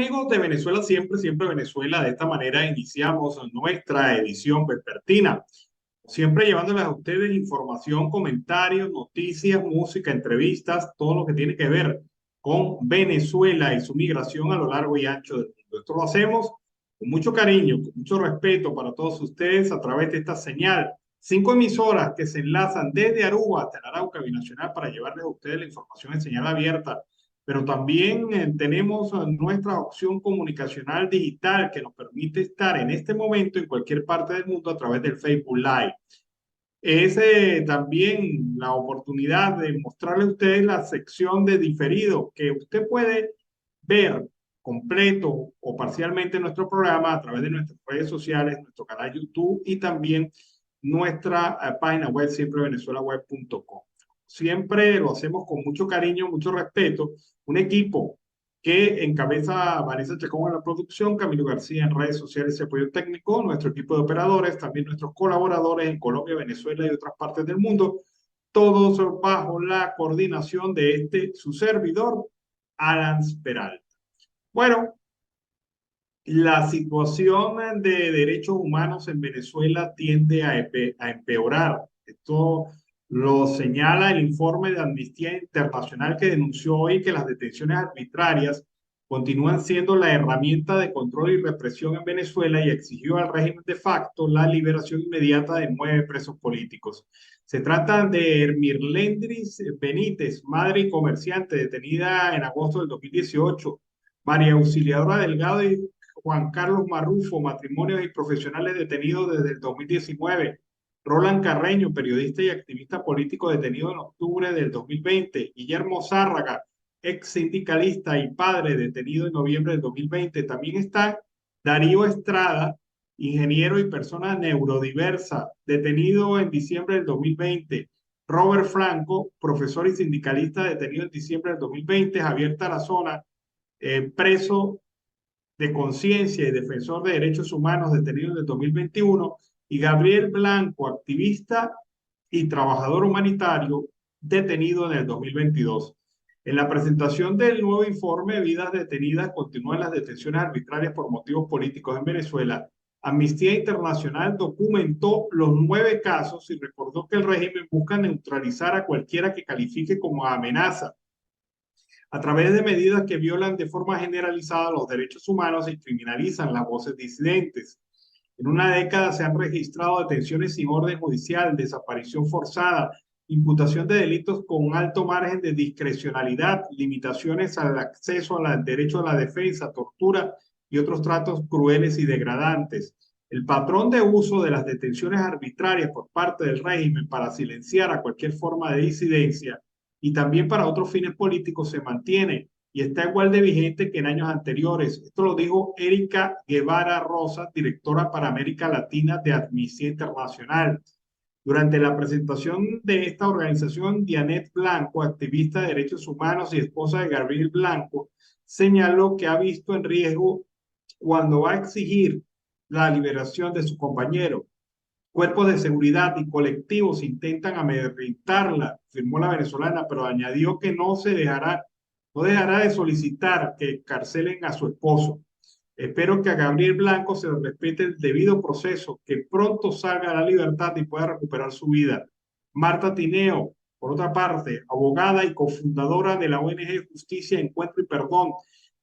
amigos de Venezuela Siempre, Siempre Venezuela. De esta manera iniciamos nuestra edición vespertina, siempre llevándoles a ustedes información, comentarios, noticias, música, entrevistas, todo lo que tiene que ver con Venezuela y su migración a lo largo y ancho del mundo. Esto lo hacemos con mucho cariño, con mucho respeto para todos ustedes a través de esta señal. 5 emisoras que se enlazan desde Aruba hasta el Arauca Binacional para llevarles a ustedes la información en señal abierta, pero también tenemos nuestra opción comunicacional digital que nos permite estar en este momento en cualquier parte del mundo a través del Facebook Live. Es también la oportunidad de mostrarle a ustedes la sección de diferido que usted puede ver completo o parcialmente nuestro programa a través de nuestras redes sociales, nuestro canal YouTube y también nuestra página web siemprevenezuelaweb.com. Siempre lo hacemos con mucho cariño, mucho respeto. Un equipo que encabeza Vanessa Chacón en la producción, Camilo García en redes sociales y apoyo técnico, nuestro equipo de operadores, también nuestros colaboradores en Colombia, Venezuela y otras partes del mundo, todos bajo la coordinación de su servidor, Alan Peralta. Bueno, la situación de derechos humanos en Venezuela tiende a empeorar. Esto lo señala el informe de Amnistía Internacional que denunció hoy que las detenciones arbitrarias continúan siendo la herramienta de control y represión en Venezuela y exigió al régimen de facto la liberación inmediata de 9 presos políticos. Se trata de Ermirlendris Benítez, madre y comerciante, detenida en agosto del 2018, María Auxiliadora Delgado y Juan Carlos Marrufo, matrimonios y profesionales detenidos desde el 2019. Roland Carreño, periodista y activista político detenido en octubre del 2020. Guillermo Zárraga, ex sindicalista y padre, detenido en noviembre del 2020. También está Darío Estrada, ingeniero y persona neurodiversa, detenido en diciembre del 2020. Robert Franco, profesor y sindicalista, detenido en diciembre del 2020. Javier Tarazona, preso de conciencia y defensor de derechos humanos, detenido en el 2021, y Gabriel Blanco, activista y trabajador humanitario, detenido en el 2022. En la presentación del nuevo informe Vidas Detenidas, continúan las detenciones arbitrarias por motivos políticos en Venezuela. Amnistía Internacional documentó los 9 casos y recordó que el régimen busca neutralizar a cualquiera que califique como amenaza a través de medidas que violan de forma generalizada los derechos humanos y criminalizan las voces disidentes. En una década se han registrado detenciones sin orden judicial, desaparición forzada, imputación de delitos con alto margen de discrecionalidad, limitaciones al acceso al derecho a la defensa, tortura y otros tratos crueles y degradantes. El patrón de uso de las detenciones arbitrarias por parte del régimen para silenciar a cualquier forma de disidencia y también para otros fines políticos se mantiene y está igual de vigente que en años anteriores. Esto lo dijo Erika Guevara Rosas, directora para América Latina de Amnistía Internacional. Durante la presentación de esta organización, Dianet Blanco, activista de derechos humanos y esposa de Gabriel Blanco, señaló que ha visto en riesgo cuando va a exigir la liberación de su compañero. Cuerpos de seguridad y colectivos intentan amedrentarla, afirmó la venezolana, pero añadió que no dejará de solicitar que encarcelen a su esposo. Espero que a Gabriel Blanco se le respete el debido proceso, que pronto salga a la libertad y pueda recuperar su vida. Marta Tineo, por otra parte, abogada y cofundadora de la ONG Justicia, Encuentro y Perdón,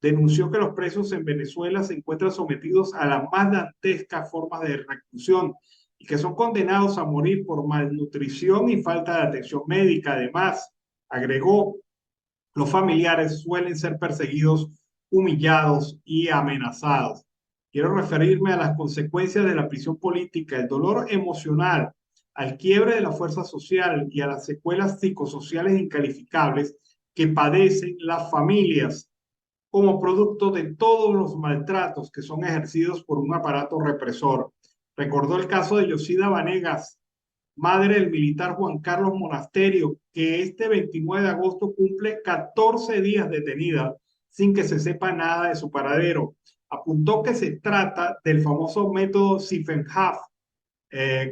denunció que los presos en Venezuela se encuentran sometidos a las más dantescas formas de reclusión y que son condenados a morir por malnutrición y falta de atención médica. Además, agregó, los familiares suelen ser perseguidos, humillados y amenazados. Quiero referirme a las consecuencias de la prisión política, el dolor emocional, al quiebre de la fuerza social y a las secuelas psicosociales incalificables que padecen las familias como producto de todos los maltratos que son ejercidos por un aparato represor. Recordó el caso de Yosida Vanegas, madre del militar Juan Carlos Monasterio, que este 29 de agosto cumple 14 días detenida sin que se sepa nada de su paradero. Apuntó que se trata del famoso método Siffenhaft,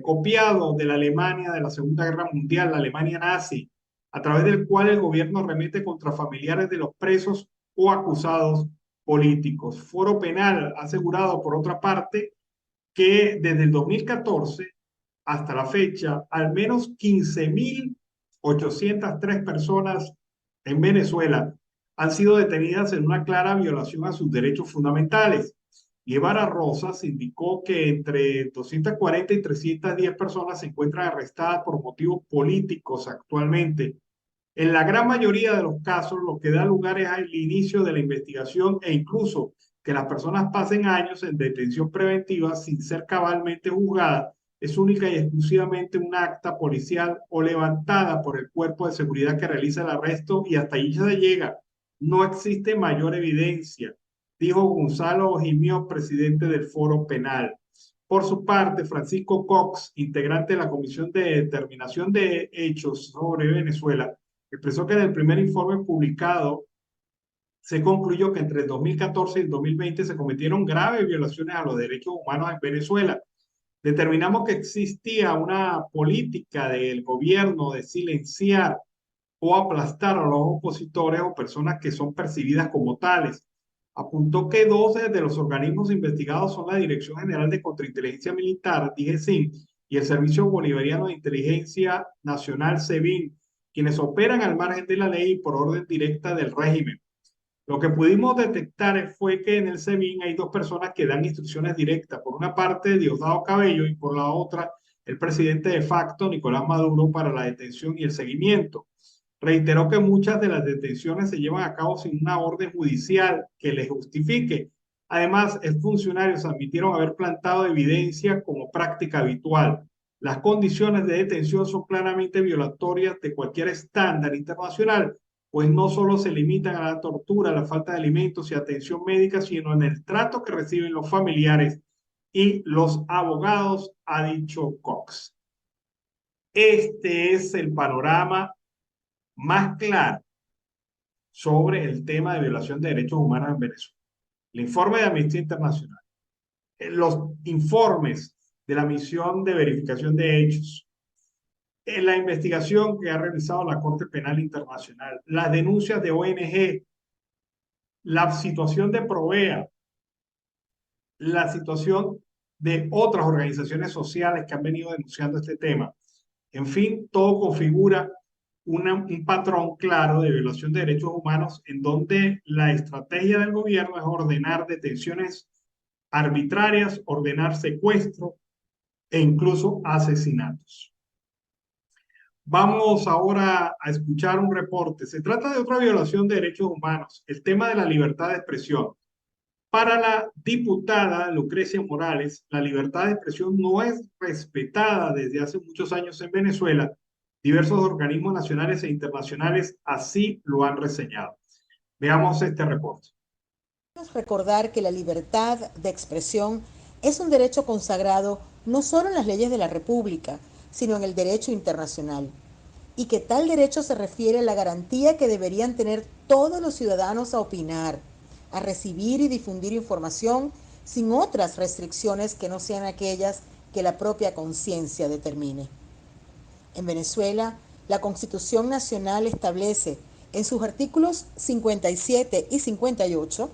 copiado de la Alemania de la Segunda Guerra Mundial, la Alemania nazi, a través del cual el gobierno remete contra familiares de los presos o acusados políticos. Foro Penal ha asegurado, por otra parte, que desde el 2014 hasta la fecha, al menos 15.803 personas en Venezuela han sido detenidas en una clara violación a sus derechos fundamentales. Guevara Rosas indicó que entre 240 y 310 personas se encuentran arrestadas por motivos políticos actualmente. En la gran mayoría de los casos, lo que da lugar es al inicio de la investigación e incluso que las personas pasen años en detención preventiva sin ser cabalmente juzgadas es única y exclusivamente un acta policial o levantada por el cuerpo de seguridad que realiza el arresto y hasta ahí se llega. No existe mayor evidencia, dijo Gonzalo Ojimio, presidente del Foro Penal. Por su parte, Francisco Cox, integrante de la Comisión de Determinación de Hechos sobre Venezuela, expresó que en el primer informe publicado se concluyó que entre el 2014 y el 2020 se cometieron graves violaciones a los derechos humanos en Venezuela. Determinamos que existía una política del gobierno de silenciar o aplastar a los opositores o personas que son percibidas como tales. Apuntó que dos de los organismos investigados son la Dirección General de Contrainteligencia Militar, DGCIN, y el Servicio Bolivariano de Inteligencia Nacional, SEBIN, quienes operan al margen de la ley y por orden directa del régimen. Lo que pudimos detectar fue que en el SEBIN hay dos personas que dan instrucciones directas. Por una parte, Diosdado Cabello y por la otra, el presidente de facto, Nicolás Maduro, para la detención y el seguimiento. Reiteró que muchas de las detenciones se llevan a cabo sin una orden judicial que les justifique. Además, los funcionarios admitieron haber plantado evidencia como práctica habitual. Las condiciones de detención son claramente violatorias de cualquier estándar internacional, pues no solo se limitan a la tortura, la falta de alimentos y atención médica, sino en el trato que reciben los familiares y los abogados, ha dicho Cox. Este es el panorama más claro sobre el tema de violación de derechos humanos en Venezuela. El informe de Amnistía Internacional, los informes de la misión de verificación de hechos, la investigación que ha realizado la Corte Penal Internacional, las denuncias de ONG, la situación de Provea, la situación de otras organizaciones sociales que han venido denunciando este tema. En fin, todo configura un patrón claro de violación de derechos humanos en donde la estrategia del gobierno es ordenar detenciones arbitrarias, ordenar secuestro e incluso asesinatos. Vamos ahora a escuchar un reporte. Se trata de otra violación de derechos humanos, el tema de la libertad de expresión. Para la diputada Lucrecia Morales, la libertad de expresión no es respetada desde hace muchos años en Venezuela. Diversos organismos nacionales e internacionales así lo han reseñado. Veamos este reporte. Recordar que la libertad de expresión es un derecho consagrado no solo en las leyes de la República, sino en el derecho internacional, y que tal derecho se refiere a la garantía que deberían tener todos los ciudadanos a opinar, a recibir y difundir información sin otras restricciones que no sean aquellas que la propia conciencia determine. En Venezuela, la Constitución Nacional establece en sus artículos 57 y 58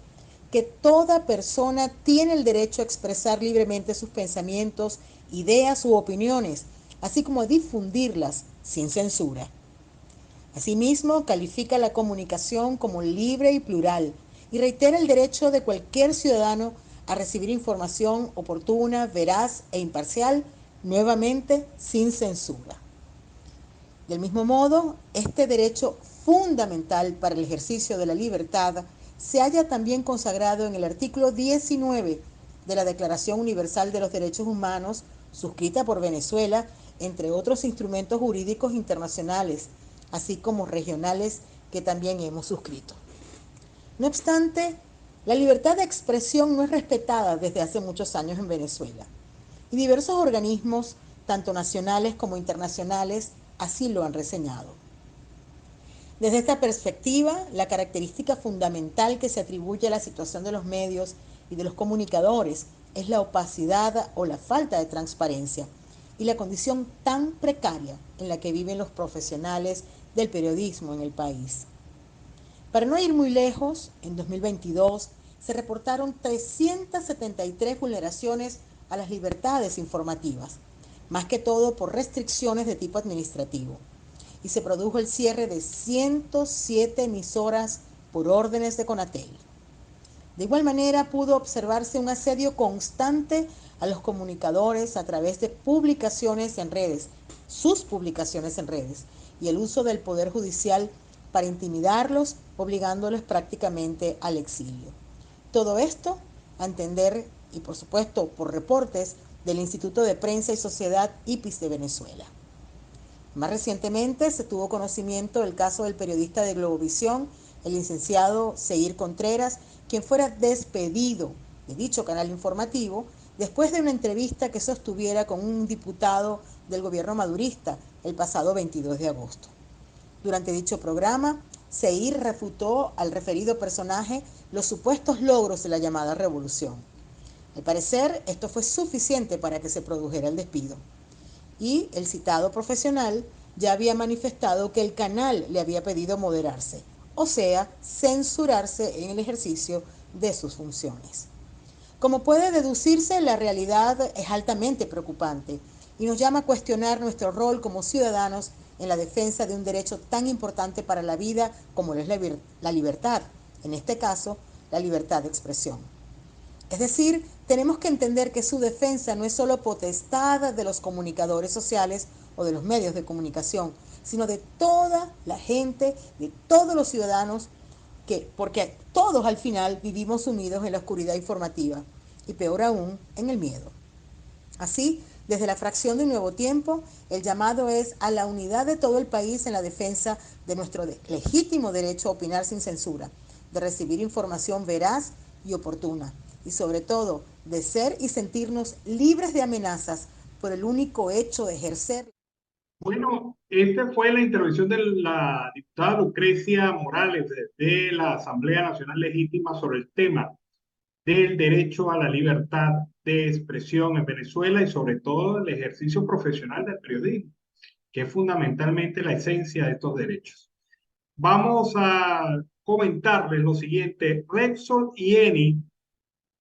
que toda persona tiene el derecho a expresar libremente sus pensamientos, ideas u opiniones, así como a difundirlas sin censura. Asimismo, califica la comunicación como libre y plural y reitera el derecho de cualquier ciudadano a recibir información oportuna, veraz e imparcial, nuevamente sin censura. Del mismo modo, este derecho fundamental para el ejercicio de la libertad se halla también consagrado en el artículo 19 de la Declaración Universal de los Derechos Humanos, suscrita por Venezuela, entre otros instrumentos jurídicos internacionales, así como regionales que también hemos suscrito. No obstante, la libertad de expresión no es respetada desde hace muchos años en Venezuela, y diversos organismos, tanto nacionales como internacionales, así lo han reseñado. Desde esta perspectiva, la característica fundamental que se atribuye a la situación de los medios y de los comunicadores es la opacidad o la falta de transparencia y la condición tan precaria en la que viven los profesionales del periodismo en el país. Para no ir muy lejos, en 2022, se reportaron 373 vulneraciones a las libertades informativas, más que todo por restricciones de tipo administrativo. Y se produjo el cierre de 107 emisoras por órdenes de Conatel. De igual manera, pudo observarse un asedio constante a los comunicadores a través de publicaciones en redes, sus publicaciones en redes, y el uso del Poder Judicial para intimidarlos, obligándolos prácticamente al exilio. Todo esto a entender, y por supuesto por reportes del Instituto de Prensa y Sociedad IPIS de Venezuela. Más recientemente se tuvo conocimiento del caso del periodista de Globovisión, el licenciado Seir Contreras, quien fuera despedido de dicho canal informativo después de una entrevista que sostuviera con un diputado del gobierno madurista el pasado 22 de agosto. Durante dicho programa, Seir refutó al referido personaje los supuestos logros de la llamada revolución. Al parecer, esto fue suficiente para que se produjera el despido. Y el citado profesional ya había manifestado que el canal le había pedido moderarse, o sea, censurarse en el ejercicio de sus funciones. Como puede deducirse, la realidad es altamente preocupante y nos llama a cuestionar nuestro rol como ciudadanos en la defensa de un derecho tan importante para la vida como es la libertad, en este caso, la libertad de expresión. Es decir, tenemos que entender que su defensa no es solo potestad de los comunicadores sociales o de los medios de comunicación, sino de toda la gente, de todos los ciudadanos, porque todos al final vivimos sumidos en la oscuridad informativa y peor aún en el miedo. Así, desde la fracción de un nuevo tiempo, el llamado es a la unidad de todo el país en la defensa de nuestro legítimo derecho a opinar sin censura, de recibir información veraz y oportuna, y sobre todo de ser y sentirnos libres de amenazas por el único hecho de ejercer. Bueno, esta fue la intervención de la diputada Lucrecia Morales de la Asamblea Nacional Legítima sobre el tema del derecho a la libertad de expresión en Venezuela y sobre todo el ejercicio profesional del periodismo, que es fundamentalmente la esencia de estos derechos. Vamos a comentarles lo siguiente. Repsol y Eni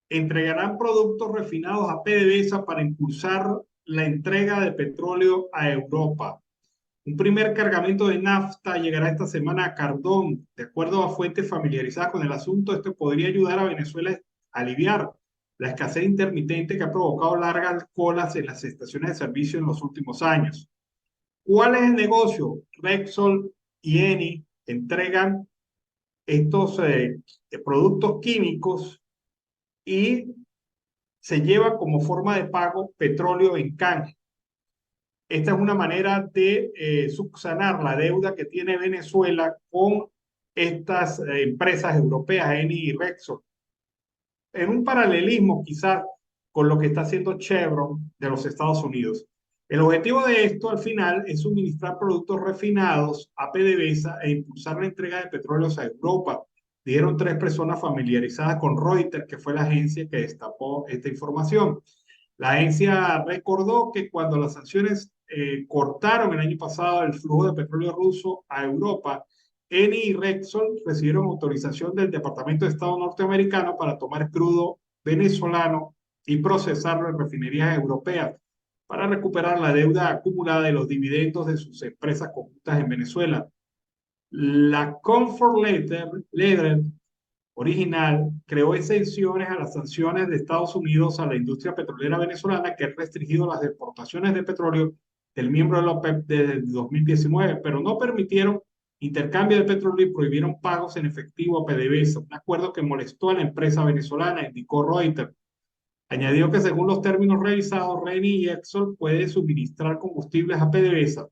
entregarán productos refinados a PDVSA para impulsar la entrega de petróleo a Europa. Un primer cargamento de nafta llegará esta semana a Cardón. De acuerdo a fuentes familiarizadas con el asunto, esto podría ayudar a Venezuela a aliviar la escasez intermitente que ha provocado largas colas en las estaciones de servicio en los últimos años. ¿Cuál es el negocio? Repsol y Eni entregan estos productos químicos y se lleva como forma de pago petróleo en canje. Esta es una manera de subsanar la deuda que tiene Venezuela con estas empresas europeas, Eni y Repsol. En un paralelismo quizás con lo que está haciendo Chevron de los Estados Unidos. El objetivo de esto al final es suministrar productos refinados a PDVSA e impulsar la entrega de petróleos a Europa. Dijeron tres personas familiarizadas con Reuters, que fue la agencia que destapó esta información. La agencia recordó que cuando las sanciones cortaron el año pasado el flujo de petróleo ruso a Europa, Eni y Repsol recibieron autorización del Departamento de Estado norteamericano para tomar crudo venezolano y procesarlo en refinerías europeas para recuperar la deuda acumulada de los dividendos de sus empresas conjuntas en Venezuela. La Comfort Letter original creó exenciones a las sanciones de Estados Unidos a la industria petrolera venezolana que ha restringido las exportaciones de petróleo del miembro de la OPEP desde 2019, pero no permitieron intercambio de petróleo y prohibieron pagos en efectivo a PDVSA, un acuerdo que molestó a la empresa venezolana, indicó Reuters. Añadió que según los términos revisados, Eni y Exxon pueden suministrar combustibles a PDVSA,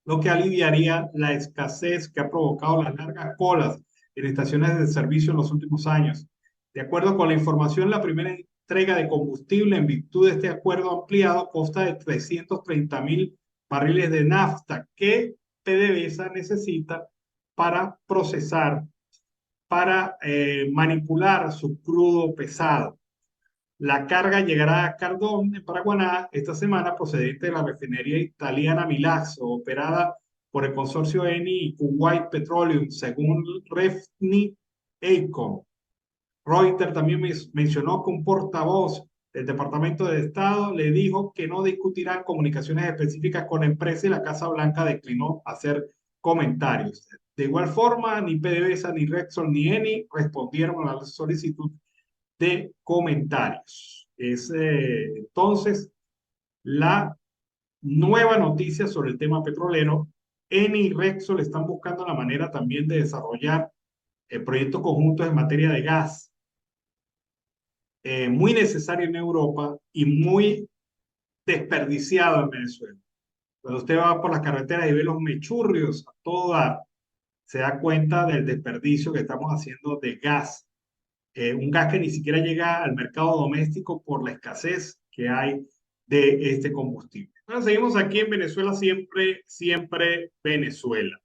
lo que aliviaría la escasez que ha provocado las largas colas en estaciones de servicio en los últimos años. De acuerdo con la información, la primera entrega de combustible en virtud de este acuerdo ampliado consta de 330.000 barriles de nafta que PDVSA necesita para procesar, para manipular su crudo pesado. La carga llegará a Cardón, en Paraguaná, esta semana procedente de la refinería italiana Milazzo, operada por el consorcio Eni y Kuwait Petroleum, según Refni Econ. Reuters también mencionó que un portavoz del Departamento de Estado le dijo que no discutirán comunicaciones específicas con la empresa y la Casa Blanca declinó hacer comentarios. De igual forma, ni PDVSA, ni Rexon, ni Eni respondieron a la solicitud de comentarios. Es entonces la nueva noticia sobre el tema petrolero. Eni y Rexol están buscando la manera también de desarrollar proyectos conjuntos en materia de gas, muy necesario en Europa y muy desperdiciado en Venezuela. Cuando usted va por las carreteras y ve los mechurrios a todo dar, se da cuenta del desperdicio que estamos haciendo de gas. Un gas que ni siquiera llega al mercado doméstico por la escasez que hay de este combustible. Bueno, seguimos aquí en Venezuela, siempre, siempre Venezuela.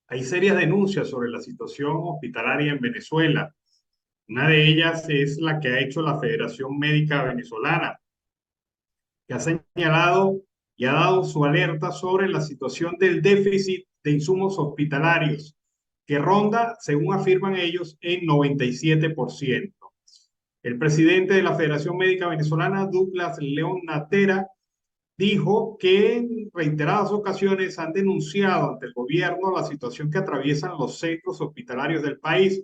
Hay serias denuncias sobre la situación hospitalaria en Venezuela. Una de ellas es la que ha hecho la Federación Médica Venezolana, que ha señalado y ha dado su alerta sobre la situación del déficit de insumos hospitalarios, que ronda, según afirman ellos, en 97%. El presidente de la Federación Médica Venezolana, Douglas León Natera, dijo que en reiteradas ocasiones han denunciado ante el gobierno la situación que atraviesan los centros hospitalarios del país,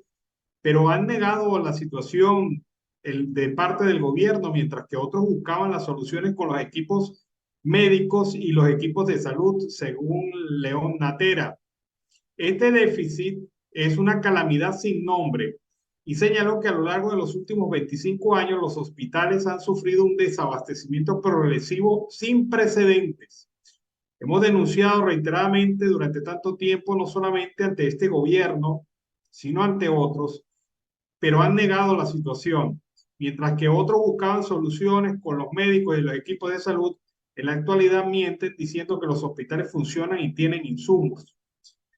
pero han negado la situación de parte del gobierno, mientras que otros buscaban las soluciones con los equipos médicos y los equipos de salud, según León Natera. Este déficit es una calamidad sin nombre y señaló que a lo largo de los últimos 25 años los hospitales han sufrido un desabastecimiento progresivo sin precedentes. Hemos denunciado reiteradamente durante tanto tiempo, no solamente ante este gobierno, sino ante otros, pero han negado la situación. Mientras que otros buscaban soluciones con los médicos y los equipos de salud, en la actualidad mienten diciendo que los hospitales funcionan y tienen insumos.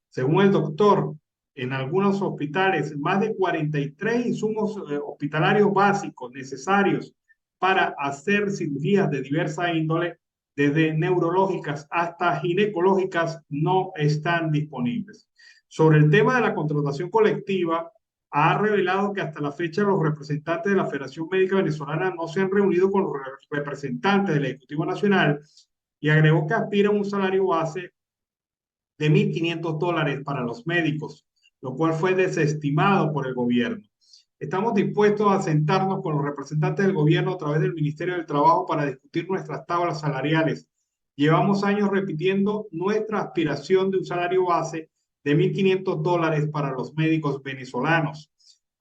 Según el doctor, en algunos hospitales, más de 43 insumos hospitalarios básicos necesarios para hacer cirugías de diversa índole, desde neurológicas hasta ginecológicas, no están disponibles. Sobre el tema de la contratación colectiva, ha revelado que hasta la fecha los representantes de la Federación Médica Venezolana no se han reunido con los representantes del Ejecutivo Nacional y agregó que aspiran a un salario base de $1.500 para los médicos, lo cual fue desestimado por el gobierno. Estamos dispuestos a sentarnos con los representantes del gobierno a través del Ministerio del Trabajo para discutir nuestras tablas salariales. Llevamos años repitiendo nuestra aspiración de un salario base de $1.500 para los médicos venezolanos.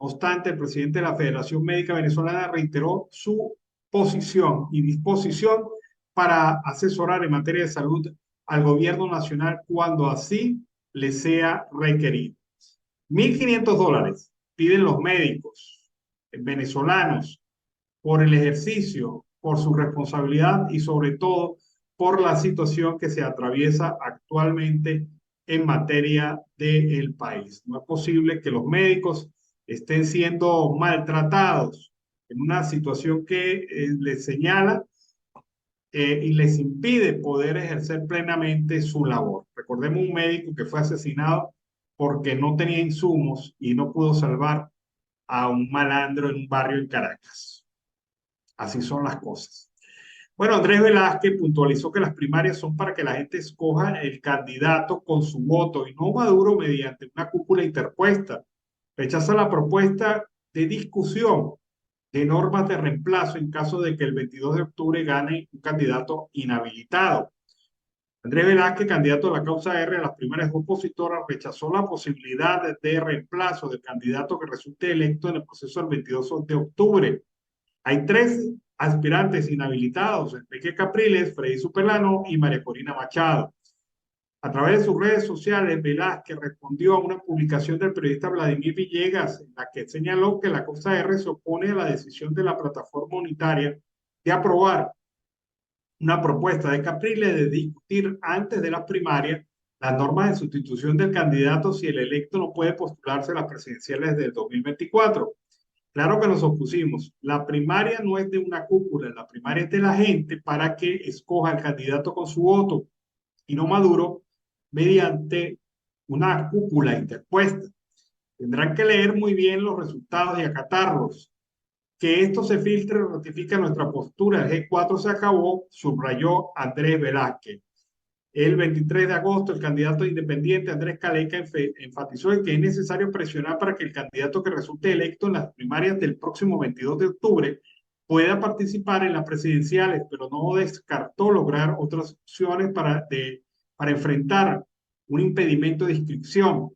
No obstante, el presidente de la Federación Médica Venezolana reiteró su posición y disposición para asesorar en materia de salud al gobierno nacional cuando así le sea requerido. $1.500 piden los médicos venezolanos por el ejercicio, por su responsabilidad y sobre todo por la situación que se atraviesa actualmente en materia del país. No es posible que los médicos estén siendo maltratados en una situación que les señala y les impide poder ejercer plenamente su labor. Recordemos un médico que fue asesinado porque no tenía insumos y no pudo salvar a un malandro en un barrio en Caracas. Así son las cosas. Bueno, Andrés Velázquez puntualizó que las primarias son para que la gente escoja el candidato con su voto y no Maduro mediante una cúpula interpuesta. Rechaza la propuesta de discusión de normas de reemplazo en caso de que el 22 de octubre gane un candidato inhabilitado. Andrés Velázquez, candidato a la causa R de las primarias opositoras, rechazó la posibilidad de reemplazo del candidato que resulte electo en el proceso del 22 de octubre. Hay 3 aspirantes inhabilitados, Enrique Capriles, Freddy Superlano y María Corina Machado. A través de sus redes sociales, Velázquez respondió a una publicación del periodista Vladimir Villegas, en la que señaló que la causa R se opone a la decisión de la plataforma unitaria de aprobar una propuesta de Capriles de discutir antes de las primarias las normas de sustitución del candidato si el electo no puede postularse a las presidenciales del 2024. Claro que nos opusimos. La primaria no es de una cúpula, la primaria es de la gente para que escoja el candidato con su voto y no Maduro mediante una cúpula interpuesta. Tendrán que leer muy bien los resultados y acatarlos. Que esto se filtre ratifica nuestra postura. El G4 se acabó, subrayó Andrés Velázquez. El 23 de agosto, el candidato independiente Andrés Caleca enfatizó en que es necesario presionar para que el candidato que resulte electo en las primarias del próximo 22 de octubre pueda participar en las presidenciales, pero no descartó lograr otras opciones para enfrentar un impedimento de inscripción.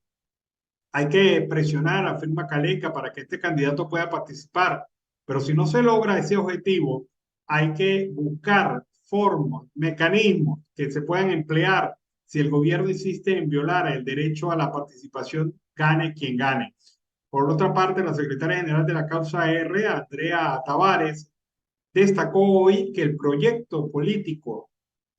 Hay que presionar, afirma Caleca, para que este candidato pueda participar, pero si no se logra ese objetivo, hay que buscar formas, mecanismos que se puedan emplear si el gobierno insiste en violar el derecho a la participación, gane quien gane. Por otra parte, la secretaria general de la causa R, Andrea Tavares, destacó hoy que el proyecto político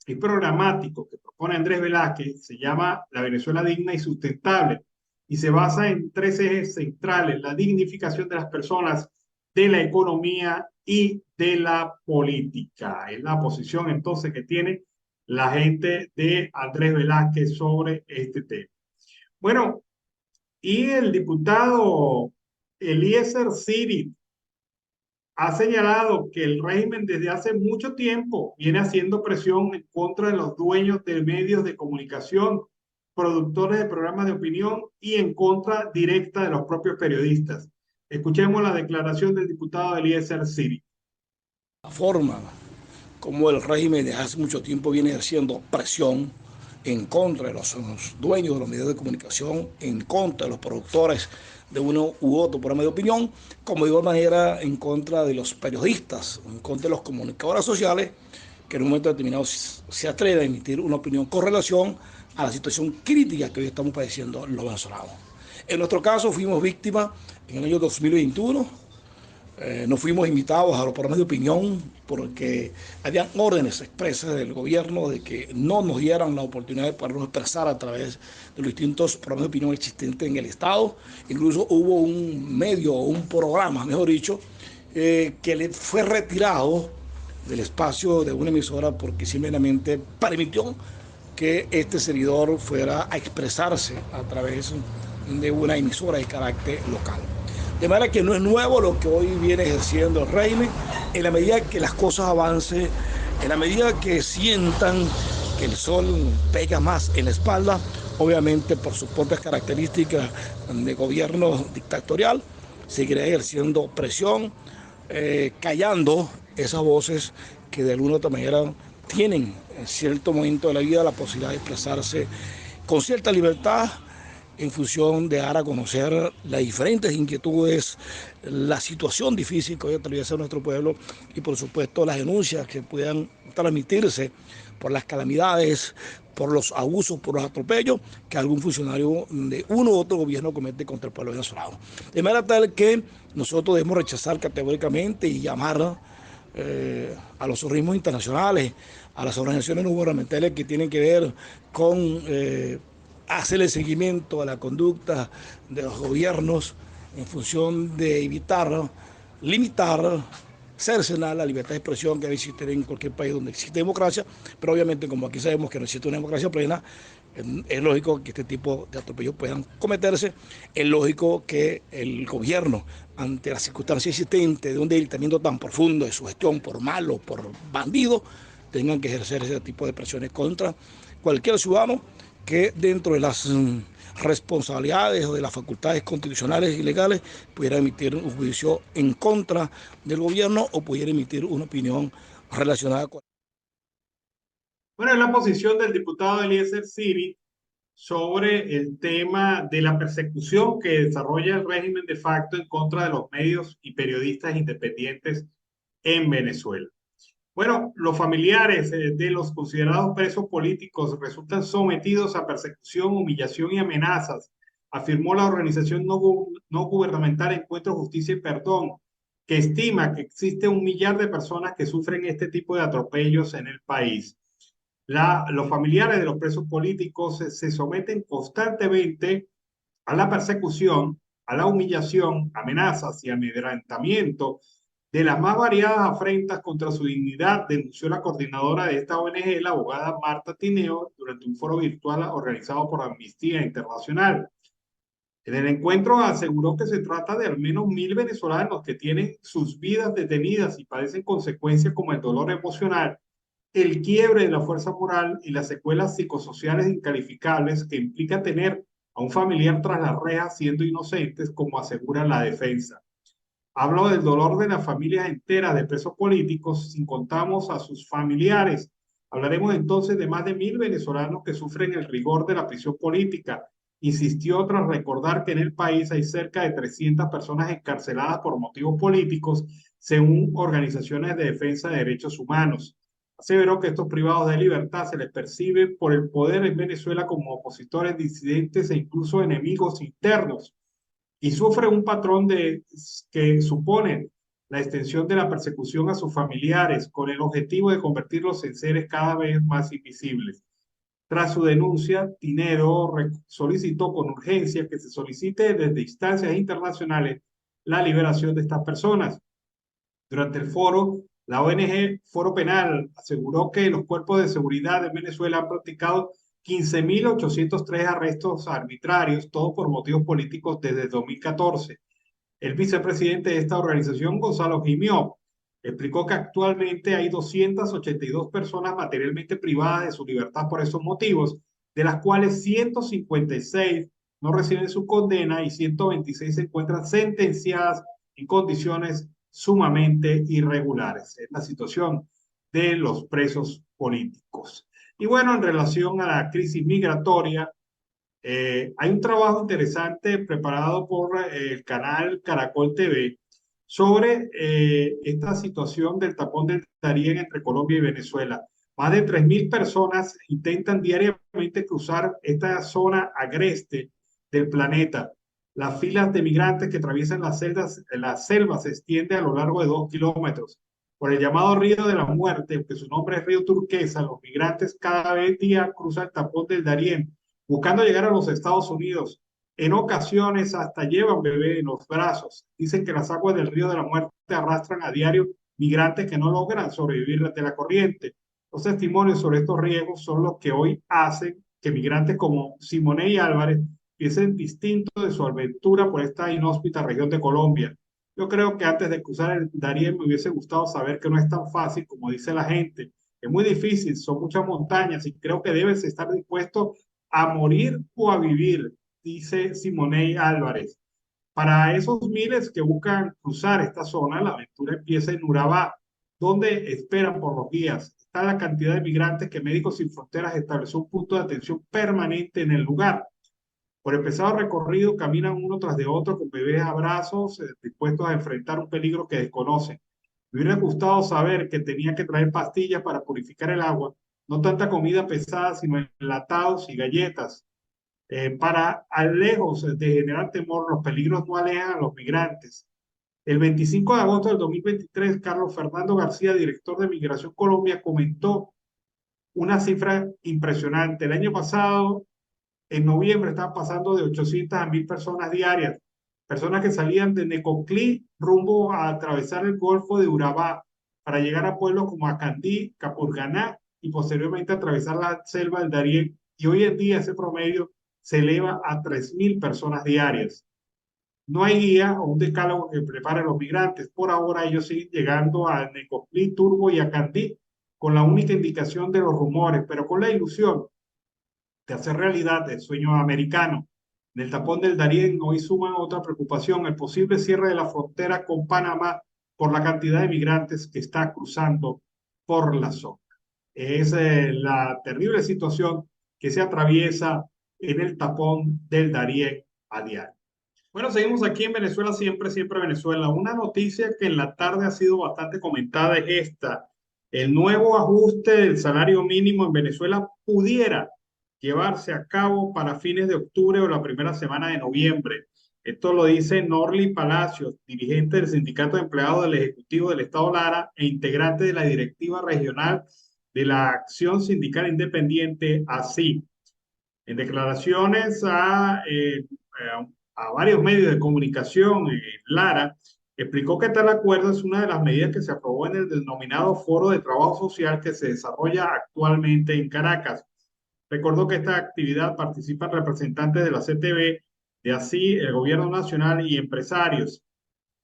y programático que propone Andrés Velázquez se llama La Venezuela Digna y Sustentable y se basa en tres ejes centrales: la dignificación de las personas, de la economía y de la política. Es la posición entonces que tiene la gente de Andrés Velázquez sobre este tema. Bueno, y el diputado Eliezer Ciri ha señalado que el régimen desde hace mucho tiempo viene haciendo presión en contra de los dueños de medios de comunicación, productores de programas de opinión y en contra directa de los propios periodistas. Escuchemos la declaración del diputado Eliezer Ciri. La forma como el régimen desde hace mucho tiempo viene ejerciendo presión en contra de los dueños de los medios de comunicación, en contra de los productores de uno u otro programa de opinión, como de igual manera en contra de los periodistas, en contra de los comunicadores sociales, que en un momento determinado se atreven a emitir una opinión con relación a la situación crítica que hoy estamos padeciendo los venezolanos. En nuestro caso fuimos víctimas en el año 2021. No fuimos invitados a los programas de opinión porque habían órdenes expresas del gobierno de que no nos dieran la oportunidad de podernos expresar a través de los distintos programas de opinión existentes en el Estado. Incluso hubo un medio, un programa, mejor dicho, que le fue retirado del espacio de una emisora porque simplemente permitió que este servidor fuera a expresarse a través de una emisora de carácter local. De manera que no es nuevo lo que hoy viene ejerciendo el régimen. En la medida que las cosas avancen, en la medida que sientan que el sol pega más en la espalda, obviamente por sus propias características de gobierno dictatorial, seguirá ejerciendo presión, callando esas voces que de alguna u otra manera tienen en cierto momento de la vida la posibilidad de expresarse con cierta libertad, en función de dar a conocer las diferentes inquietudes, la situación difícil que hoy atraviesa nuestro pueblo y por supuesto las denuncias que puedan transmitirse por las calamidades, por los abusos, por los atropellos que algún funcionario de uno u otro gobierno comete contra el pueblo venezolano. De manera tal que nosotros debemos rechazar categóricamente y llamar a los organismos internacionales, a las organizaciones no gubernamentales que tienen que ver con hacer el seguimiento a la conducta de los gobiernos en función de evitar, limitar, cercenar la libertad de expresión que debe existir en cualquier país donde existe democracia, pero obviamente como aquí sabemos que no existe una democracia plena, es lógico que este tipo de atropellos puedan cometerse, es lógico que el gobierno, ante las circunstancias existentes de un debilitamiento tan profundo de su gestión por malo, por bandido, tengan que ejercer ese tipo de presiones contra cualquier ciudadano que dentro de las responsabilidades o de las facultades constitucionales y legales pudiera emitir un juicio en contra del gobierno o pudiera emitir una opinión relacionada con... Bueno, es la posición del diputado Eliezer Ciri sobre el tema de la persecución que desarrolla el régimen de facto en contra de los medios y periodistas independientes en Venezuela. Bueno, los familiares de los considerados presos políticos resultan sometidos a persecución, humillación y amenazas, afirmó la organización no gubernamental Encuentro Justicia y Perdón, que estima que existe 1 millar de personas que sufren este tipo de atropellos en el país. Los familiares de los presos políticos se someten constantemente a la persecución, a la humillación, amenazas y amedrentamiento de las más variadas afrentas contra su dignidad, denunció la coordinadora de esta ONG, la abogada Marta Tineo, durante un foro virtual organizado por Amnistía Internacional. En el encuentro aseguró que se trata de al menos 1.000 venezolanos que tienen sus vidas detenidas y padecen consecuencias como el dolor emocional, el quiebre de la fuerza moral y las secuelas psicosociales incalificables que implica tener a un familiar tras las rejas siendo inocentes, como asegura la defensa. Hablo del dolor de las familias enteras de presos políticos, sin contamos a sus familiares. Hablaremos entonces de más de 1.000 venezolanos que sufren el rigor de la prisión política. Insistió tras recordar que en el país hay cerca de 300 personas encarceladas por motivos políticos, según organizaciones de defensa de derechos humanos. Aseveró que estos privados de libertad se les percibe por el poder en Venezuela como opositores, disidentes e incluso enemigos internos, y sufre un patrón que supone la extensión de la persecución a sus familiares con el objetivo de convertirlos en seres cada vez más invisibles. Tras su denuncia, Tinero solicitó con urgencia que se solicite desde instancias internacionales la liberación de estas personas. Durante el foro, la ONG Foro Penal aseguró que los cuerpos de seguridad de Venezuela han practicado 15.803 arrestos arbitrarios, todos por motivos políticos desde 2014. El vicepresidente de esta organización, Gonzalo Gimió, explicó que actualmente hay 282 personas materialmente privadas de su libertad por esos motivos, de las cuales 156 no reciben su condena y 126 se encuentran sentenciadas en condiciones sumamente irregulares. Es la situación de los presos políticos. Y bueno, en relación a la crisis migratoria, hay un trabajo interesante preparado por el canal Caracol TV sobre esta situación del tapón del Darién entre Colombia y Venezuela. Más de 3.000 personas intentan diariamente cruzar esta zona agreste del planeta. Las filas de migrantes que atraviesan la selva se extiende a lo largo de 2 kilómetros. Por el llamado Río de la Muerte, que su nombre es Río Turquesa, los migrantes cada día cruzan el tapón del Darién buscando llegar a los Estados Unidos. En ocasiones hasta llevan bebé en los brazos. Dicen que las aguas del Río de la Muerte arrastran a diario migrantes que no logran sobrevivir de la corriente. Los testimonios sobre estos riesgos son los que hoy hacen que migrantes como Simoney Álvarez piensen distinto de su aventura por esta inhóspita región de Colombia. Yo creo que antes de cruzar el Darién me hubiese gustado saber que no es tan fácil como dice la gente. Es muy difícil, son muchas montañas y creo que debes estar dispuesto a morir o a vivir, dice Simoney Álvarez. Para esos miles que buscan cruzar esta zona, la aventura empieza en Urabá, donde esperan por los guías. Está la cantidad de migrantes que Médicos Sin Fronteras estableció un punto de atención permanente en el lugar. Por el pesado recorrido caminan uno tras de otro con bebés a brazos, dispuestos a enfrentar un peligro que desconocen. Me hubiera gustado saber que tenía que traer pastillas para purificar el agua, no tanta comida pesada, sino enlatados y galletas. Para, lejos de generar temor, los peligros no alejan a los migrantes. El 25 de agosto del 2023, Carlos Fernando García, director de Migración Colombia, comentó una cifra impresionante. El año pasado, en noviembre, estaban pasando de 800 a 1.000 personas diarias, personas que salían de Necoclí rumbo a atravesar el Golfo de Urabá para llegar a pueblos como Acandí, Capurganá y posteriormente atravesar la selva del Darién. Y hoy en día ese promedio se eleva a 3.000 personas diarias. No hay guía o un decálogo que prepare a los migrantes. Por ahora ellos siguen llegando a Necoclí, Turbo y Acandí con la única indicación de los rumores, pero con la ilusión de hacer realidad el sueño americano. En el tapón del Darién hoy suman otra preocupación, el posible cierre de la frontera con Panamá por la cantidad de migrantes que está cruzando por la zona. Es la terrible situación que se atraviesa en el tapón del Darién a diario. Bueno, seguimos aquí en Venezuela, siempre, siempre Venezuela. Una noticia que en la tarde ha sido bastante comentada es esta. El nuevo ajuste del salario mínimo en Venezuela pudiera llevarse a cabo para fines de octubre o la primera semana de noviembre. Esto lo dice Norly Palacios, dirigente del Sindicato de Empleados del Ejecutivo del Estado Lara e integrante de la Directiva Regional de la Acción Sindical Independiente, ASI. En declaraciones a varios medios de comunicación, Lara explicó que tal acuerdo es una de las medidas que se aprobó en el denominado Foro de Trabajo Social que se desarrolla actualmente en Caracas. Recordó que esta actividad participan representantes de la CTV, de así el gobierno nacional y empresarios.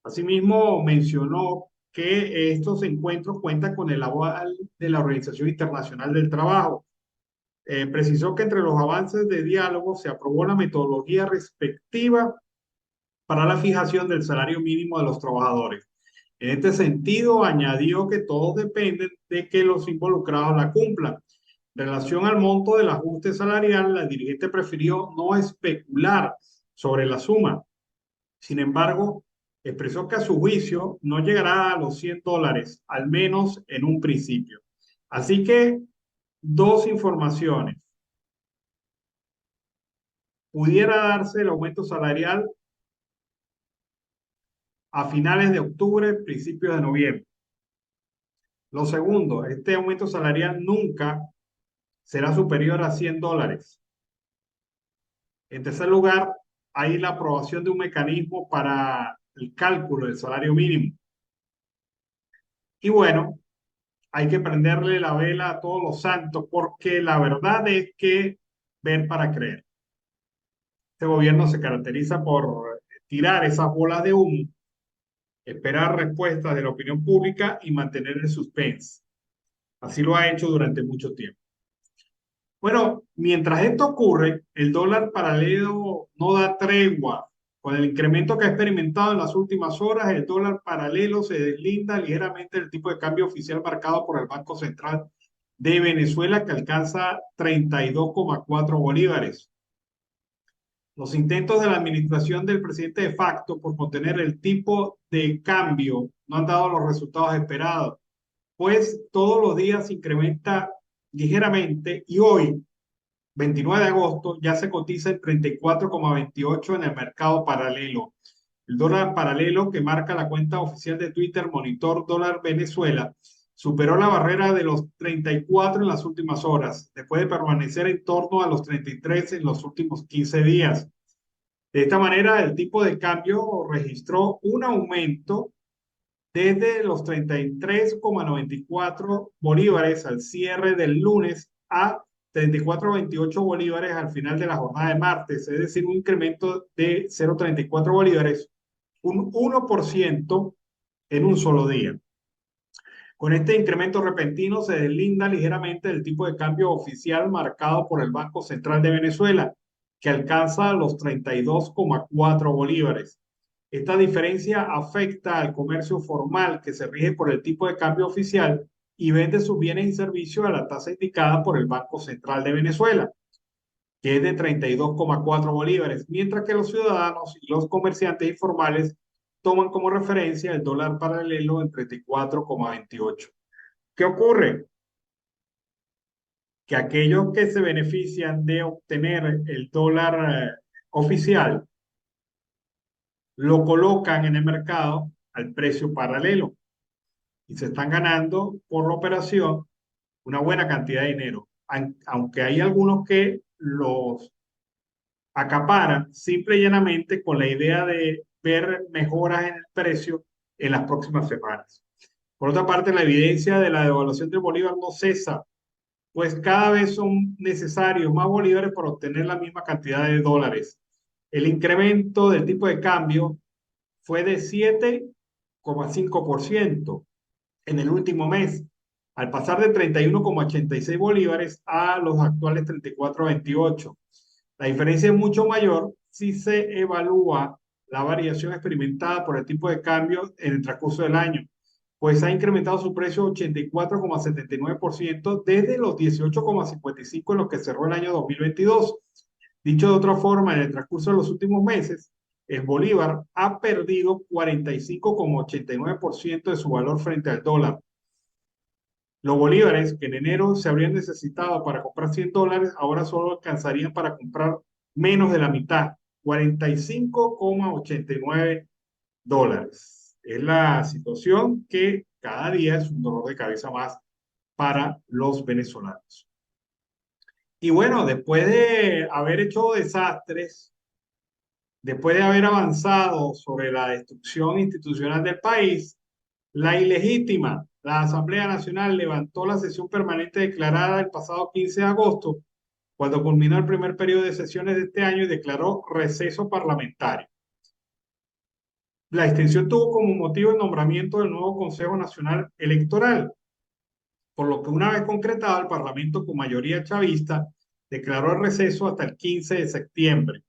Asimismo, mencionó que estos encuentros cuentan con el aval de la Organización Internacional del Trabajo. Precisó que entre los avances de diálogo se aprobó la metodología respectiva para la fijación del salario mínimo de los trabajadores. En este sentido, añadió que todos dependen de que los involucrados la cumplan. En relación al monto del ajuste salarial, la dirigente prefirió no especular sobre la suma. Sin embargo, expresó que a su juicio no llegará a los $100, al menos en un principio. Así que, dos informaciones. Pudiera darse el aumento salarial a finales de octubre, principios de noviembre. Lo segundo, este aumento salarial nunca será superior a $100. En tercer lugar, hay la aprobación de un mecanismo para el cálculo del salario mínimo. Y bueno, hay que prenderle la vela a todos los santos porque la verdad es que ver para creer. Este gobierno se caracteriza por tirar esas bolas de humo, esperar respuestas de la opinión pública y mantener el suspense. Así lo ha hecho durante mucho tiempo. Bueno, mientras esto ocurre, el dólar paralelo no da tregua. Con el incremento que ha experimentado en las últimas horas, el dólar paralelo se deslinda ligeramente del tipo de cambio oficial marcado por el Banco Central de Venezuela, que alcanza 32,4 bolívares. Los intentos de la administración del presidente de facto por contener el tipo de cambio no han dado los resultados esperados, pues todos los días se incrementa ligeramente y hoy, 29 de agosto, ya se cotiza en 34,28 en el mercado paralelo. El dólar paralelo, que marca la cuenta oficial de Twitter Monitor Dólar Venezuela, superó la barrera de los 34 en las últimas horas, después de permanecer en torno a los 33 en los últimos 15 días. De esta manera, el tipo de cambio registró un aumento desde los 33,94 bolívares al cierre del lunes a 34,28 bolívares al final de la jornada de martes, es decir, un incremento de 0,34 bolívares, un 1% en un solo día. Con este incremento repentino se deslinda ligeramente el tipo de cambio oficial marcado por el Banco Central de Venezuela, que alcanza los 32,4 bolívares. Esta diferencia afecta al comercio formal, que se rige por el tipo de cambio oficial y vende sus bienes y servicios a la tasa indicada por el Banco Central de Venezuela, que es de 32,4 bolívares, mientras que los ciudadanos y los comerciantes informales toman como referencia el dólar paralelo en 34,28. ¿Qué ocurre? Que aquellos que se benefician de obtener el dólar oficial lo colocan en el mercado al precio paralelo y se están ganando por la operación una buena cantidad de dinero, aunque hay algunos que los acaparan simple y llanamente con la idea de ver mejoras en el precio en las próximas semanas. Por otra parte, la evidencia de la devaluación del bolívar no cesa, pues cada vez son necesarios más bolívares para obtener la misma cantidad de dólares. El incremento del tipo de cambio fue de 7,5% en el último mes, al pasar de 31,86 bolívares a los actuales 34,28. La diferencia es mucho mayor si se evalúa la variación experimentada por el tipo de cambio en el transcurso del año, pues ha incrementado su precio 84,79% desde los 18,55 en los que cerró el año 2022. Dicho de otra forma, en el transcurso de los últimos meses, el bolívar ha perdido 45,89% de su valor frente al dólar. Los bolívares que en enero se habrían necesitado para comprar $100, ahora solo alcanzarían para comprar menos de la mitad, 45,89 dólares. Es la situación que cada día es un dolor de cabeza más para los venezolanos. Y bueno, después de haber hecho desastres, después de haber avanzado sobre la destrucción institucional del país, la ilegítima, la Asamblea Nacional levantó la sesión permanente declarada el pasado 15 de agosto cuando culminó el primer periodo de sesiones de este año y declaró receso parlamentario. La extensión tuvo como motivo el nombramiento del nuevo Consejo Nacional Electoral, por lo que una vez concretado el Parlamento con mayoría chavista declaró el receso hasta el 15 de septiembre.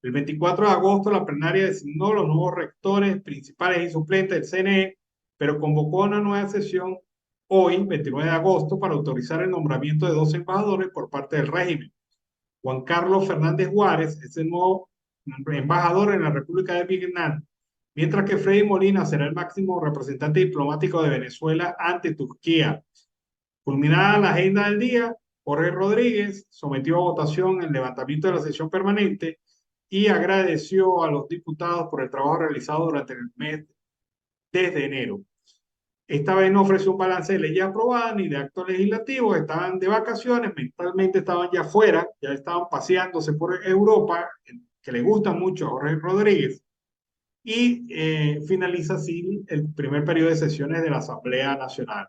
El 24 de agosto la plenaria designó los nuevos rectores principales y suplentes del CNE, pero convocó una nueva sesión hoy, 29 de agosto, para autorizar el nombramiento de 2 embajadores por parte del régimen. Juan Carlos Fernández Juárez es el nuevo embajador en la República de Vietnam, mientras que Freddy Molina será el máximo representante diplomático de Venezuela ante Turquía. Culminada la agenda del día, Jorge Rodríguez sometió a votación el levantamiento de la sesión permanente y agradeció a los diputados por el trabajo realizado durante el mes desde enero. Esta vez no ofreció un balance de leyes aprobadas ni de actos legislativos, estaban de vacaciones, mentalmente estaban ya fuera, ya estaban paseándose por Europa, que le gusta mucho a Jorge Rodríguez, y finaliza así el primer periodo de sesiones de la Asamblea Nacional.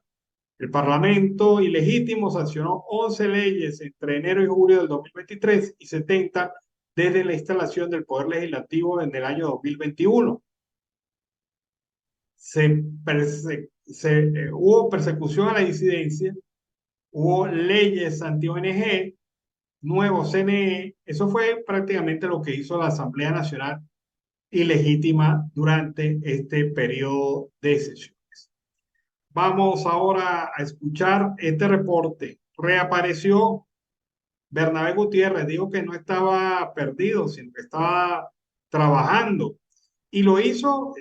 El Parlamento ilegítimo sancionó 11 leyes entre enero y julio del 2023 y 70 desde la instalación del Poder Legislativo en el año 2021. Hubo persecución a la disidencia, hubo leyes anti-ONG, nuevo CNE. Eso fue prácticamente lo que hizo la Asamblea Nacional ilegítima durante este periodo de sesiones. Vamos ahora a escuchar este reporte. Reapareció Bernabé Gutiérrez, dijo que no estaba perdido, sino que estaba trabajando. Y lo hizo,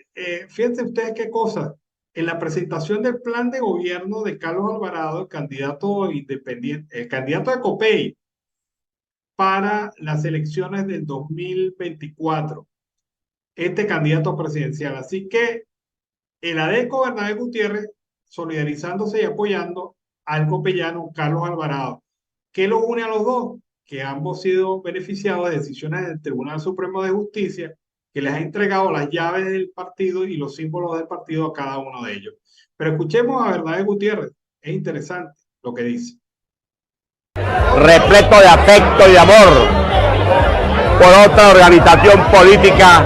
fíjense ustedes qué cosa, en la presentación del plan de gobierno de Carlos Alvarado, el candidato independiente, el candidato de COPEI para las elecciones del 2024, este candidato presidencial. Así que el ADECO Bernabé Gutiérrez solidarizándose y apoyando al copellano Carlos Alvarado. ¿Qué los une a los dos? Que ambos han sido beneficiados de decisiones del Tribunal Supremo de Justicia, que les ha entregado las llaves del partido y los símbolos del partido a cada uno de ellos. Pero escuchemos a Bernabé Gutiérrez, es interesante lo que dice. Repleto de afecto y de amor por otra organización política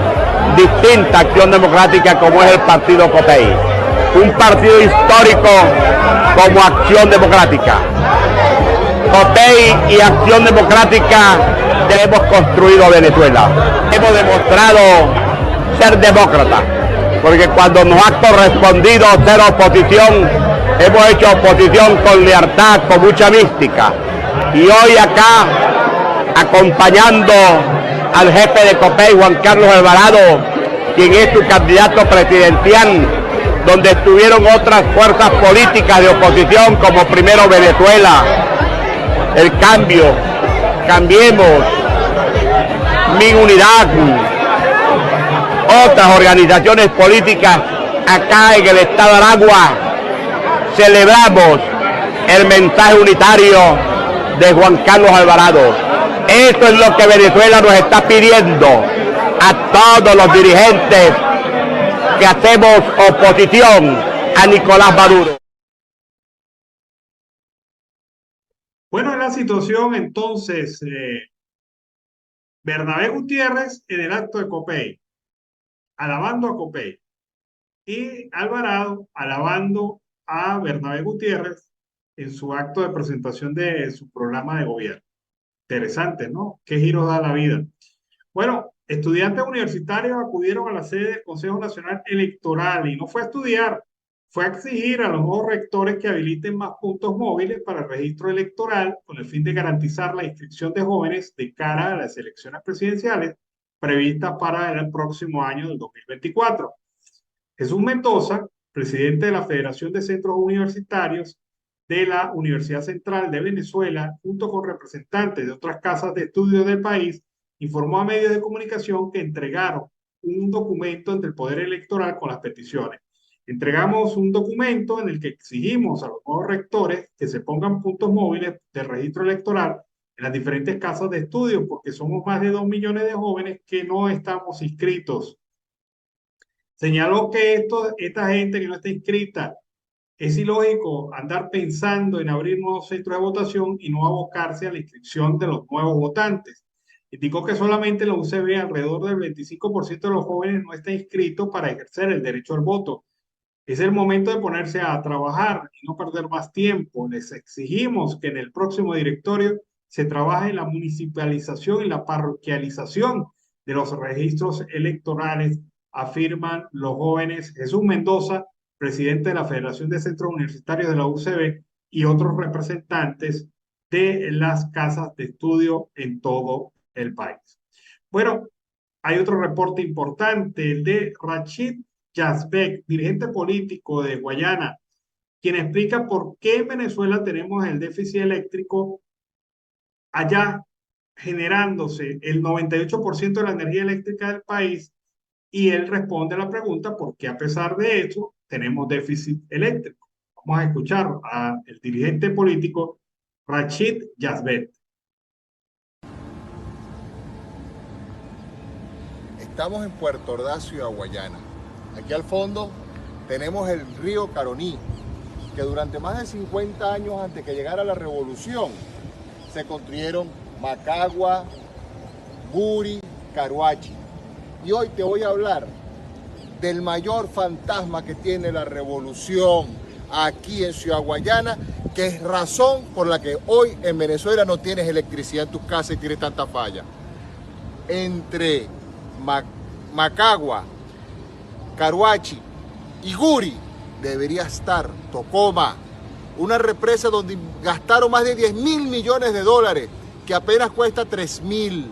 distinta a Acción Democrática como es el partido COPEI. Un partido histórico como Acción Democrática. COPEI y Acción Democrática hemos construido Venezuela. Hemos demostrado ser demócratas, porque cuando nos ha correspondido ser oposición, hemos hecho oposición con lealtad, con mucha mística. Y hoy acá, acompañando al jefe de COPEI, Juan Carlos Alvarado, quien es su candidato presidencial, donde estuvieron otras fuerzas políticas de oposición como Primero Venezuela, El Cambio, Cambiemos, Mi Unidad, otras organizaciones políticas. Acá en el estado de Aragua celebramos el mensaje unitario de Juan Carlos Alvarado. Eso es lo que Venezuela nos está pidiendo a todos los dirigentes que hacemos oposición a Nicolás Maduro. Bueno, en la situación entonces, Bernabé Gutiérrez en el acto de COPEI, alabando a COPEI, y Alvarado alabando a Bernabé Gutiérrez en su acto de presentación de su programa de gobierno. Interesante, ¿no? ¿Qué giros da la vida? Bueno, estudiantes universitarios acudieron a la sede del Consejo Nacional Electoral y no fue a estudiar, fue a exigir a los nuevos rectores que habiliten más puntos móviles para el registro electoral con el fin de garantizar la inscripción de jóvenes de cara a las elecciones presidenciales previstas para el próximo año del 2024. Jesús Mendoza, presidente de la Federación de Centros Universitarios de la Universidad Central de Venezuela, junto con representantes de otras casas de estudios del país, informó a medios de comunicación que entregaron un documento ante el Poder Electoral con las peticiones. Entregamos un documento en el que exigimos a los nuevos rectores que se pongan puntos móviles de registro electoral en las diferentes casas de estudio, porque somos más de 2 millones de jóvenes que no estamos inscritos. Señaló que esta gente que no está inscrita Es ilógico andar pensando en abrir nuevos centros de votación y no abocarse a la inscripción de los nuevos votantes. Indicó que solamente en la UCB alrededor del 25% de los jóvenes no está inscrito para ejercer el derecho al voto. Es el momento de ponerse a trabajar y no perder más tiempo. Les exigimos que en el próximo directorio se trabaje en la municipalización y la parroquialización de los registros electorales, afirman los jóvenes Jesús Mendoza, presidente de la Federación de Centros Universitarios de la UCB, y otros representantes de las casas de estudio en todo el país. Bueno, hay otro reporte importante, el de Rachid Yazbek, dirigente político de Guayana, quien explica por qué en Venezuela tenemos el déficit eléctrico allá generándose el 98% de la energía eléctrica del país, y él responde a la pregunta por qué a pesar de eso tenemos déficit eléctrico. Vamos a escuchar al dirigente político Rachid Yazbek. Estamos en Puerto Ordaz, Ciudad Guayana. Aquí al fondo tenemos el río Caroní, que durante más de 50 años antes que llegara la revolución, se construyeron Macagua, Guri, Caruachi. Y hoy te voy a hablar del mayor fantasma que tiene la revolución aquí en Ciudad Guayana, que es razón por la que hoy en Venezuela no tienes electricidad en tus casas y tienes tanta falla. Entre Macagua, Caruachi y Guri debería estar Tocoma, una represa donde gastaron más de 10.000 millones de dólares, que apenas cuesta 3.000,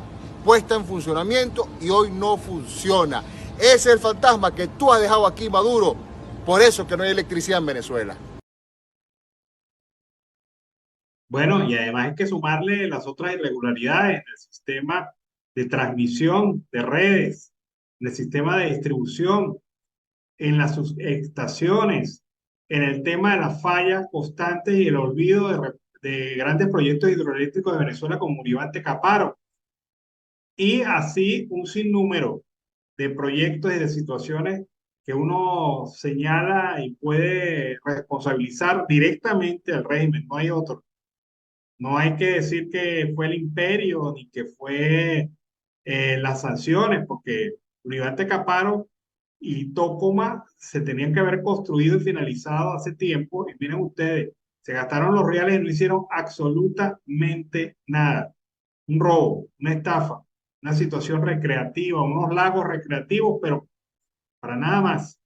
puesta en funcionamiento y hoy no funciona. Ese es el fantasma que tú has dejado aquí, Maduro. Por eso que no hay electricidad en Venezuela. Bueno, y además hay que sumarle las otras irregularidades en el sistema de transmisión de redes, en el sistema de distribución, en las subestaciones, en el tema de las fallas constantes y el olvido de grandes proyectos hidroeléctricos de Venezuela como Uribante Caparo. Y así un sinnúmero de proyectos y de situaciones que uno señala y puede responsabilizar directamente al régimen, no hay otro. No hay que decir que fue el imperio ni que fue las sanciones, porque Uribante Caparo y Tocoma se tenían que haber construido y finalizado hace tiempo. Y miren ustedes, se gastaron los reales y no hicieron absolutamente nada. Un robo, una estafa, una situación recreativa, unos lagos recreativos, pero para nada más.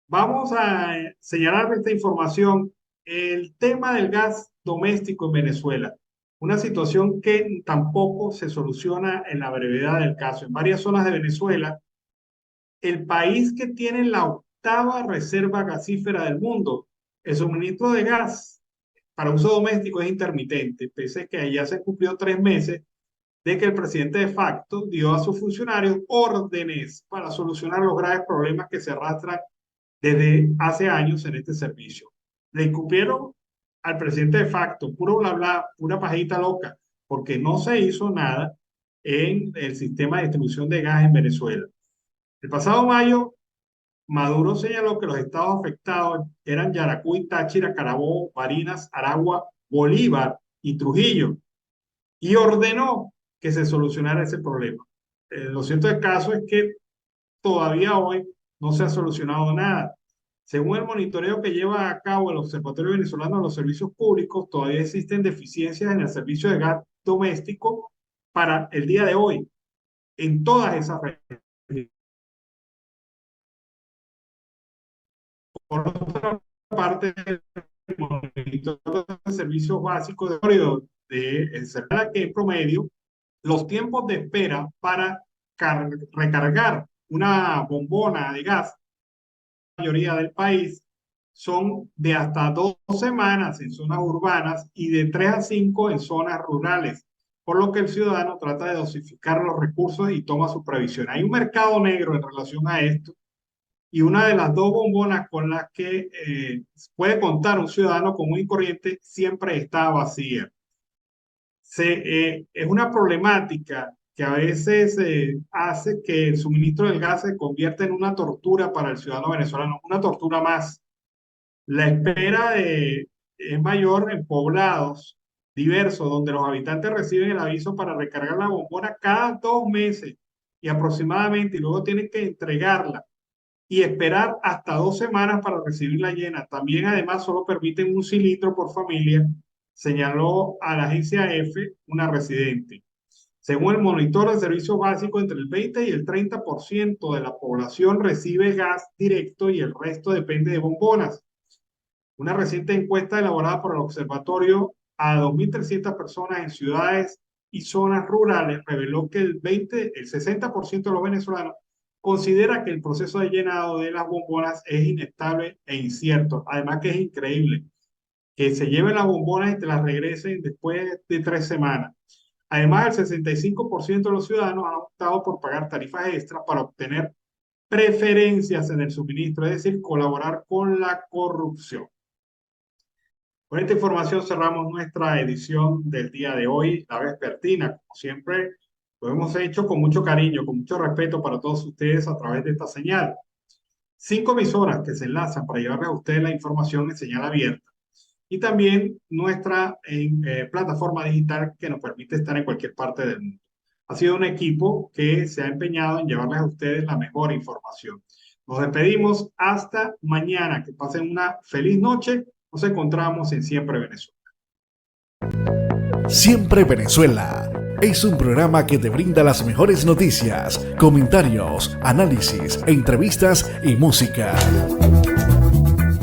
Vamos a señalar esta información, el tema del gas doméstico en Venezuela, una situación que tampoco se soluciona en la brevedad del caso. En varias zonas de Venezuela, el país que tiene la octava reserva gasífera del mundo, el suministro de gas para uso doméstico es intermitente, pese a que ya se cumplió 3 meses de que el presidente de facto dio a sus funcionarios órdenes para solucionar los graves problemas que se arrastran desde hace años en este servicio. Le incumplieron al presidente de facto, puro bla bla, pura pajita loca, porque no se hizo nada en el sistema de distribución de gas en Venezuela. El pasado mayo, Maduro señaló que los estados afectados eran Yaracuy, Táchira, Carabobo, Barinas, Aragua, Bolívar y Trujillo, y ordenó que se solucionara ese problema. Lo cierto del caso es que todavía hoy no se ha solucionado nada. Según el monitoreo que lleva a cabo el Observatorio Venezolano de los Servicios Públicos, todavía existen deficiencias en el servicio de gas doméstico para el día de hoy en todas esas regiones. Por otra parte, el monitoreo de servicios básicos de señala que en promedio los tiempos de espera para recargar una bombona de gas mayoría del país son de hasta 2 semanas en zonas urbanas y de 3 a 5 en zonas rurales, por lo que el ciudadano trata de dosificar los recursos y toma su previsión. Hay un mercado negro en relación a esto, y una de las 2 bombonas con las que puede contar un ciudadano común y corriente siempre está vacía. Es una problemática que a veces hace que el suministro del gas se convierta en una tortura para el ciudadano venezolano, una tortura más. La espera es mayor en poblados diversos, donde los habitantes reciben el aviso para recargar la bombona cada 2 meses y luego tienen que entregarla y esperar hasta 2 semanas para recibirla llena. También, además, solo permiten un cilindro por familia, señaló a la agencia EFE una residente. Según el monitor de servicios básicos, entre el 20 y el 30% de la población recibe gas directo y el resto depende de bombonas. Una reciente encuesta elaborada por el observatorio a 2.300 personas en ciudades y zonas rurales reveló que el 60% de los venezolanos considera que el proceso de llenado de las bombonas es inestable e incierto. Además que es increíble que se lleven las bombonas y te las regresen después de 3 semanas. Además, el 65% de los ciudadanos han optado por pagar tarifas extras para obtener preferencias en el suministro, es decir, colaborar con la corrupción. Con esta información cerramos nuestra edición del día de hoy, la vespertina. Como siempre, lo hemos hecho con mucho cariño, con mucho respeto para todos ustedes a través de esta señal. 5 emisoras que se enlazan para llevarles a ustedes la información en señal abierta. Y también nuestra plataforma digital que nos permite estar en cualquier parte del mundo. Ha sido un equipo que se ha empeñado en llevarles a ustedes la mejor información. Nos despedimos hasta mañana. Que pasen una feliz noche. Nos encontramos en Siempre Venezuela. Siempre Venezuela es un programa que te brinda las mejores noticias, comentarios, análisis, entrevistas y música.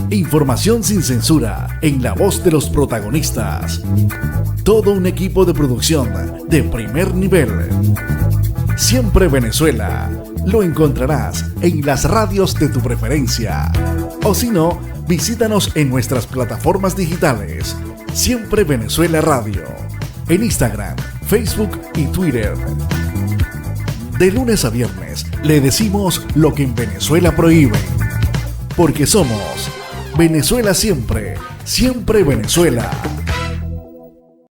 Información sin censura en la voz de los protagonistas. Todo un equipo de producción de primer nivel. Siempre Venezuela lo encontrarás en las radios de tu preferencia. O si no, visítanos en nuestras plataformas digitales. Siempre Venezuela Radio. En Instagram, Facebook y Twitter. De lunes a viernes le decimos lo que en Venezuela prohíben. Porque somos Venezuela siempre, siempre Venezuela.